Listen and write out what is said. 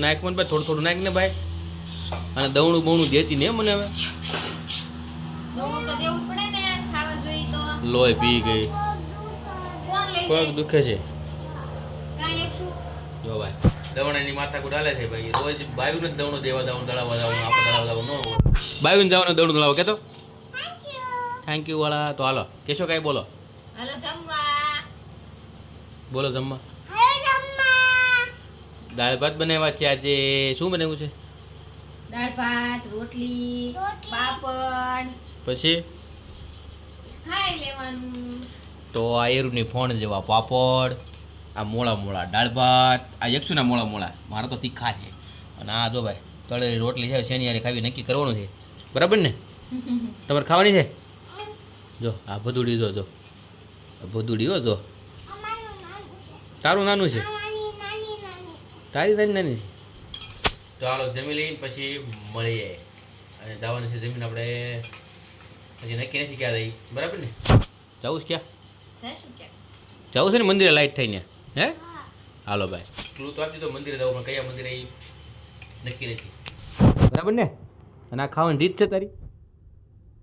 નાખ મને ભાઈ, થોડું થોડું નાખ ને ભાઈ. અને દવણું બવણું દેતી ને મને હવે. દવણું તો દેવું પડે ને, ખાવા જોઈએ તો. લોહી પી ગઈ. કોણ લઈ પગ જાય? દુખે છે. કાંઈ એક શું? જો ભાઈ દવણાની માથા કુડાલે છે ભાઈ. રોજ બાયુને જ દવણું દેવા જવાનું, દળાવવા જવાનું, આપણે દળાવવા જવાનું ન હોય. બાયુને જવાનું દવણું દળાવો કેતો. થેન્ક યુ વાળા. તો હાલો કેશો કાંઈ બોલો. હાલો જમવા. બોલો જમવા. દાળ ભાત બનાવ્યા છે આજે. શું બનાવ્યું છે? દાળ ભાત, રોટલી, પાપડ. પછી ખાઈ લેવાનું. તો આ એરુની ફોન જેવા પાપડ, આ મોળા મોળા દાળ ભાત, આ 100ના મોળા મોળા. મારા તો તીખા છે. અને આ જો ભાઈ તળેલી રોટલી છે, શેની હારે ખાવી નક્કી કરવાનું છે. બરાબર ને? તમારે ખાવાની છે? જો આ ભદુડી જો જો ભદુડી હો જો. તારું નાનું છે? તારી નાની નાની છે. તો હાલો જમી લઈને પછી મળીએ. અને જવાનું છે જમીન આપણે હજી નક્કી નથી ક્યાં રહી. બરાબર ને? જવું છે ક્યાં? જઈશું ક્યાં? જવું છે ને મંદિરે લાઈટ થઈને. હે હાલો ભાઈ. તું તો આપી દીધો મંદિરે જવું, પણ કયા મંદિરે એ નક્કી નથી. બરાબર ને? અને આ ખાવાની રીત છે તારી?